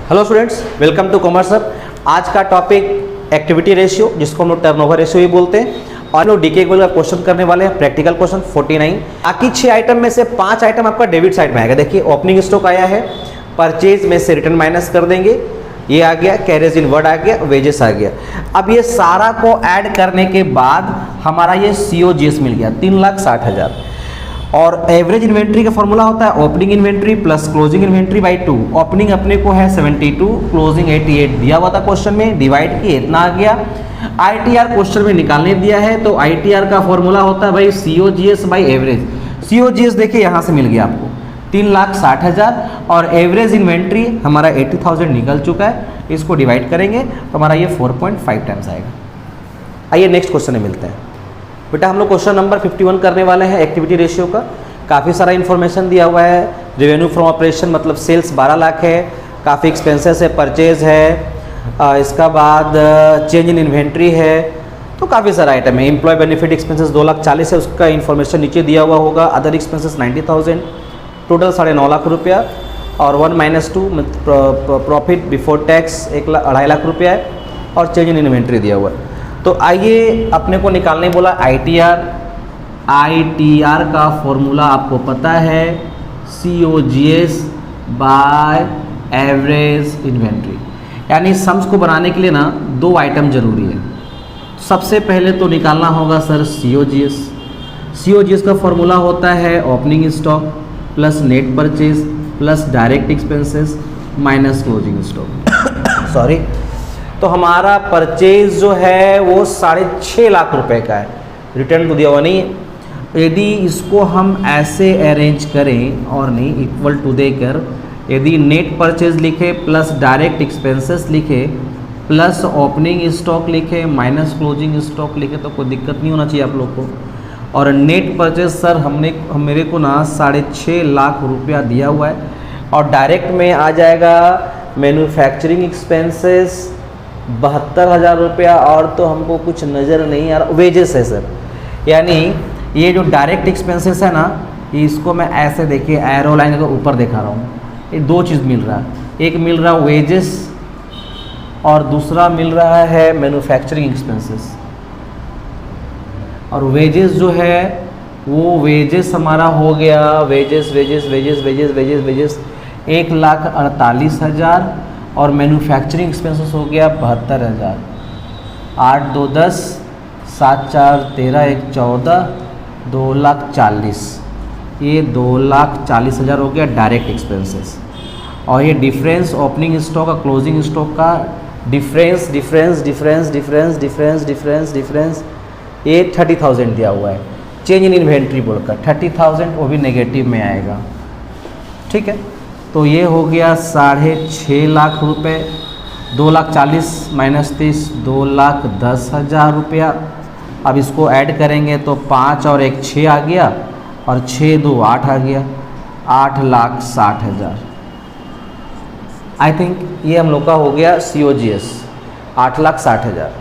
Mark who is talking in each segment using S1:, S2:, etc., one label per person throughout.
S1: Hello students, welcome to Commerce Hub. आज का topic activity ratio, जिसको हम लोग टर्नओवर रेशियो भी बोलते हैं, और लोग डीके का क्वेश्चन करने वाले हैं। Practical question 49। बाकी 6 आइटम में से 5 आइटम आपका डेबिट साइड में आएगा। देखिए, ओपनिंग स्टॉक आया है, परचेज में से रिटर्न माइनस कर देंगे, ये आ गया, कैरेज इन वर्ड आ गया, वेजेस आ गया। अब ये सारा को ऐड करने के बाद हमारा ये COGS मिल गया 3,60,000। और एवरेज इन्वेंट्री का फॉर्मूला होता है opening inventory plus closing inventory by 2। Opening अपने को है 72, क्लोजिंग 88 दिया हुआ था क्वेश्चन में, डिवाइड किए इतना आ गया। ITR क्वेश्चन में निकालने दिया है, तो ITR का फॉर्मूला होता है भाई COGS बाई एवरेज। COGS देखिए यहाँ से मिल गया आपको 3,60,000, और एवरेज इन्वेंट्री हमारा 80,000 निकल चुका है। इसको डिवाइड करेंगे तो हमारा ये 4.5 टाइम्स आएगा। आइए नेक्स्ट क्वेश्चन में मिलते हैं। बेटा हम लोग क्वेश्चन नंबर 51 करने वाले हैं एक्टिविटी रेशियो का। काफ़ी सारा इन्फॉर्मेशन दिया हुआ है। रेवेन्यू फ्रॉम ऑपरेशन मतलब सेल्स 12 लाख है, काफ़ी एक्सपेंसेस है, परचेज है, इसका बाद चेंज इन इन्वेंट्री है, तो काफ़ी सारा आइटम है। एम्प्लॉय बेनिफिट एक्सपेंसेस 2,40,000 है, उसका इन्फॉर्मेशन नीचे दिया हुआ होगा। अदर एक्सपेंसेस 90,000, टोटल 9.5 लाख रुपया, और 1-2 प्रॉफिट बिफोर टैक्स 2.5 लाख रुपया है, और चेंज इन इन्वेंट्री दिया हुआ है। तो आइए अपने को निकालने बोला ITR। ITR का फॉर्मूला आपको पता है COGS बाय एवरेज इन्वेंट्री। यानी सम्स को बनाने के लिए ना 2 आइटम जरूरी है। सबसे पहले तो निकालना होगा सर COGS। COGS का फॉर्मूला होता है opening stock plus net purchase plus direct expenses minus closing stock. Sorry, तो हमारा परचेज जो है वो 6.5 लाख रुपए का है, रिटर्न तो दिया हुआ नहीं है। यदि इसको हम ऐसे अरेंज करें और नहीं इक्वल टू देकर, यदि नेट परचेज लिखे प्लस डायरेक्ट एक्सपेंसेस लिखे प्लस ओपनिंग स्टॉक लिखे माइनस क्लोजिंग स्टॉक लिखे तो कोई दिक्कत नहीं होना चाहिए आप लोग को। और नेट परचेज सर मेरे को ना 6.5 लाख रुपया दिया हुआ है, और डायरेक्ट में आ जाएगा मैन्युफैक्चरिंग एक्सपेंसेस 72,000 रुपया, और तो हमको कुछ नज़र नहीं आ रहा। वेजेस है सर, यानी ये जो डायरेक्ट एक्सपेंसेस है ना, इसको मैं ऐसे देखिए एरो लाइन के ऊपर दिखा रहा हूँ। ये 2 चीज़ मिल रहा है, एक मिल रहा है वेजेस और दूसरा मिल रहा है मैन्युफैक्चरिंग एक्सपेंसेस। और वेजेस जो है वो वेजेस हमारा हो गया वेजेस 1,48,000, और मैन्युफैक्चरिंग एक्सपेंसेस हो गया 72,000। 8 2 10, 7 4 13, 1 14, 2,40,000। ये 2,40,000 हो गया डायरेक्ट एक्सपेंसेस। और ये डिफरेंस ओपनिंग स्टॉक और क्लोजिंग स्टॉक का डिफरेंस ये 30,000 दिया हुआ है। चेंज इन इन्वेंट्री बोलकर 30,000 वो भी नेगेटिव में आएगा। ठीक है, तो ये हो गया 6.5 लाख रुपए। 2,40,000 माइनस 30, 2,10,000 रुपया। अब इसको ऐड करेंगे तो 5 और 1 6 आ गया, और 6 2 8 आ गया, 8,60,000। आई थिंक ये हम लोग का हो गया COGS 8,60,000।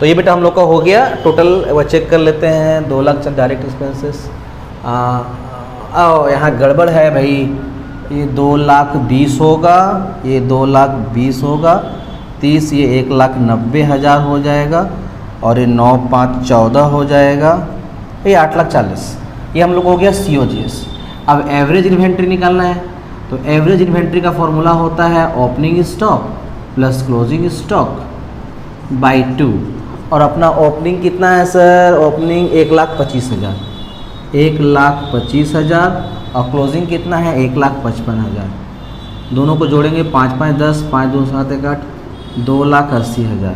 S1: तो ये बेटा हम लोग का हो गया टोटल। वो चेक कर लेते हैं। 2 लाख डायरेक्ट एक्सपेंसेस, यहाँ गड़बड़ है भाई। ये 2,20,000 होगा, ये 2,20,000 होगा, 30 ये 1,90,000 हो जाएगा, और ये 9 5 14 हो जाएगा, ये 8,40,000। ये हम लोग हो गया COGS। अब एवरेज इन्वेंट्री निकालना है, तो एवरेज इन्वेंट्री का फॉर्मूला होता है opening stock plus closing stock by 2। और अपना ओपनिंग कितना है सर? ओपनिंग 1,25,000, 1,25,000, और क्लोजिंग कितना है 1,55,000। दोनों को जोड़ेंगे 5 5 10, 5 2 7 1 8, 2,80,000।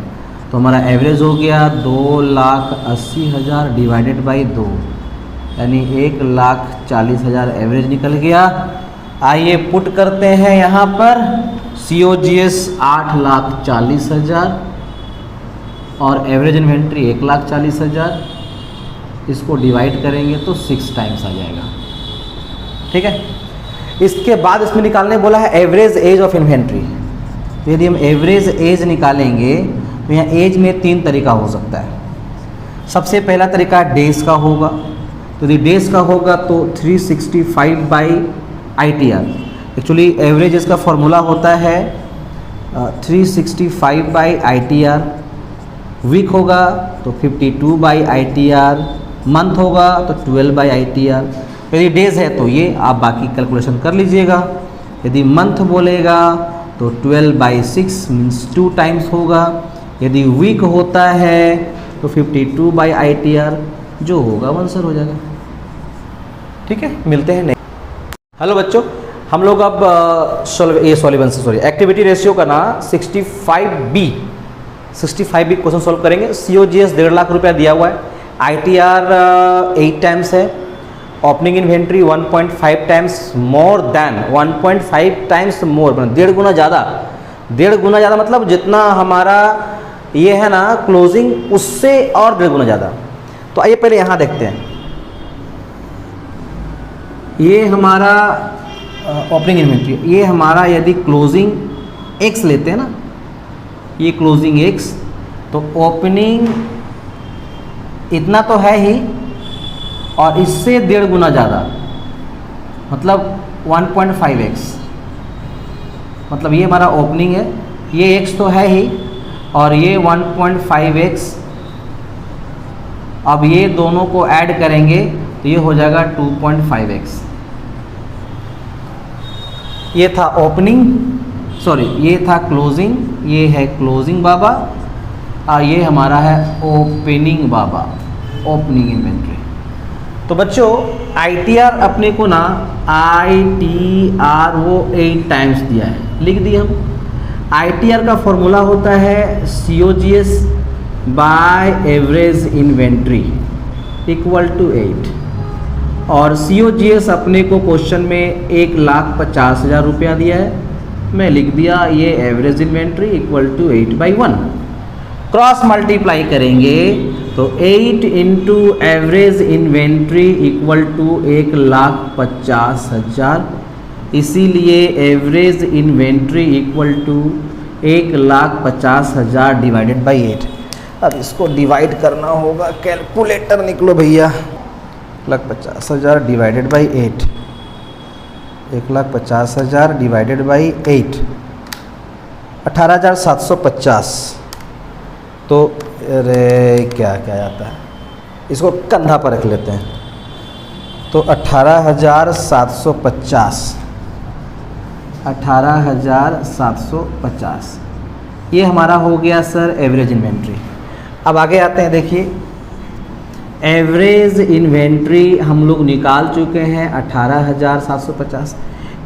S1: तो हमारा एवरेज हो गया 2,80,000 डिवाइडेड बाई 2, यानी 1,40,000 एवरेज निकल गया। आइए पुट करते हैं यहाँ पर COGS 8,40,000 और एवरेज इन्वेंट्री 1,40,000। इसको डिवाइड करेंगे तो 6 टाइम्स आ जाएगा। ठीक है, इसके बाद इसमें निकालने बोला है एवरेज एज ऑफ इन्वेंट्री। यदि हम एवरेज एज निकालेंगे तो यहाँ एज में 3 तरीका हो सकता है। सबसे पहला तरीका डेज का होगा, तो यदि डेज का होगा तो 365 बाई ITR, एक्चुअली एवरेज इसका फॉर्मूला होता है 365 बाई ITR, वीक होगा तो 52 बाई ITR, मंथ होगा तो 12 बाई ITR। यदि डेज है तो ये आप बाकी कैलकुलेशन कर लीजिएगा। यदि मंथ बोलेगा तो 12 बाई 6 मीन्स 2 टाइम्स होगा। यदि वीक होता है तो 52 बाई ITR, जो होगा आंसर हो जाएगा। ठीक है, मिलते हैं नेक्स्ट। हेलो बच्चों, हम लोग अब एक्टिविटी रेशियो का ना 65B क्वेश्चन सॉल्व करेंगे। COGS 1.5 लाख रुपया दिया हुआ है, ITR 8 टाइम्स है, opening inventory 1.5 times more than 1.5 times more, 1.5 गुना ज़्यादा, 1.5 गुना ज़्यादा मतलब जितना हमारा ये है ना क्लोजिंग, उससे और 1.5 गुना ज़्यादा। तो आइए पहले यहाँ देखते हैं। ये हमारा ओपनिंग इन्वेंट्री, ये हमारा यदि क्लोजिंग X लेते हैं ना, ये क्लोजिंग X, तो ओपनिंग इतना तो है ही और इससे 1.5 गुना ज़्यादा, मतलब 1.5x, मतलब ये हमारा ओपनिंग है, ये X तो है ही और ये 1.5x। अब ये दोनों को ऐड करेंगे तो ये हो जाएगा 2.5x। ये था ओपनिंग, सॉरी ये था क्लोजिंग, ये है क्लोजिंग बाबा और ये हमारा है ओपनिंग बाबा, ओपनिंग इन्वेंट्री। तो बच्चों ITR अपने को ना ITR वो 8 टाइम्स दिया है, लिख दिए हम। ITR का फॉर्मूला होता है COGS by average inventory equal to 8, और COGS अपने को क्वेश्चन में 1,50,000 रुपया दिया है, मैं लिख दिया ये average inventory equal to 8/1। Cross multiply करेंगे तो 8 into average inventory equal to 1,50,000, इसीलिए average inventory equal to 1,50,000 divided by 8। अब इसको डिवाइड करना होगा, कैलकुलेटर निकलो भैया। 1,50,000 डिवाइडेड बाई 8, 1,50,000 डिवाइडेड बाई 8, 18,750। तो अरे क्या आता है, इसको कंधा पर रख लेते हैं। तो 18,750, 18,750 ये हमारा हो गया सर एवरेज इन्वेंट्री। अब आगे आते हैं, देखिए एवरेज इन्वेंट्री हम लोग निकाल चुके हैं 18,750।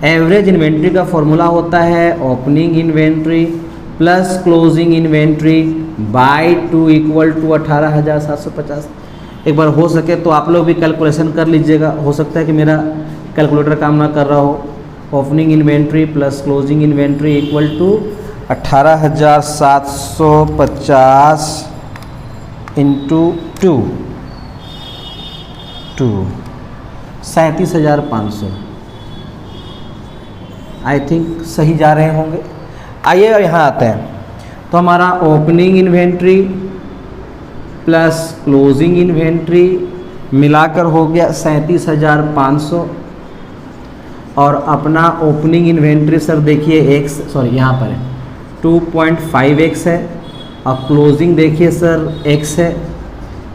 S1: एवरेज इन्वेंट्री का फॉर्मूला होता है opening inventory plus closing inventory by 2 equal to 18,750। एक बार हो सके तो आप लोग भी कैलकुलेशन कर लीजिएगा, हो सकता है कि मेरा कैलकुलेटर काम ना कर रहा हो। Opening inventory plus closing inventory equal to 18,750 into 2, 37,500। I think सही जा रहे होंगे। आइए यहाँ आते हैं, तो हमारा opening inventory plus closing inventory मिलाकर हो गया 37,500, और अपना ओपनिंग इन्वेंट्री सर देखिए x, सॉरी यहाँ पर है 2.5x है, और क्लोजिंग देखिए सर x है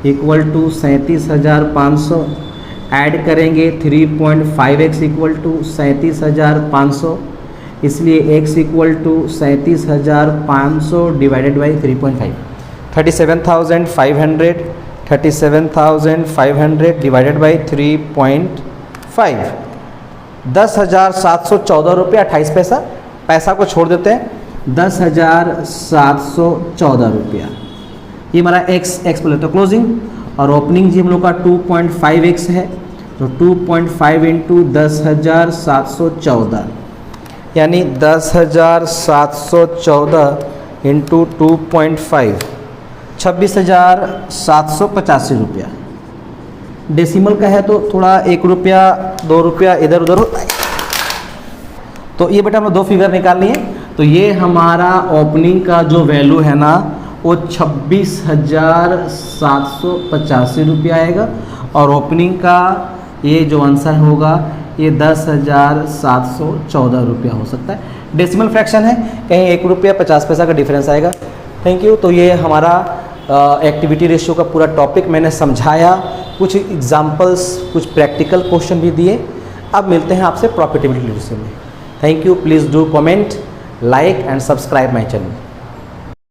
S1: इक्वल टू 37,500। ऐड करेंगे 3.5x इक्वल टू 37,500, इसलिए x equal to 37,500 divided by 3.5, 37,500, 37,500 divided by 3.5, 10,714 रुपये 28 पैसा। पैसा को छोड़ देते हैं, 10,714 रुपया ये हमारा x बोले तो क्लोजिंग, और ओपनिंग जी हम लोग का 2.5x है, तो 2.5 इंटू 10,714 यानी 10,714 इंटू 2.5, 26,785 रुपया। डेसिमल का है तो थोड़ा 1 रुपया 2 रुपया इधर उधर होता है। तो ये बेटा हमें 2 फिगर निकालनी है। तो ये हमारा ओपनिंग का जो वैल्यू है ना वो 26,785 रुपया आएगा, और ओपनिंग का ये जो आंसर होगा ये 10,714 रुपया हो सकता है। डेसिमल फ्रैक्शन है, कहीं 1 रुपया 50 पैसा का डिफरेंस आएगा। Thank you. तो ये हमारा एक्टिविटी रेशियो का पूरा टॉपिक मैंने समझाया, कुछ एग्जाम्पल्स, कुछ प्रैक्टिकल क्वेश्चन भी दिए। अब मिलते हैं आपसे प्रॉफिटेबिलिटी रेशियो में। Thank you. Please do comment, like and subscribe my channel.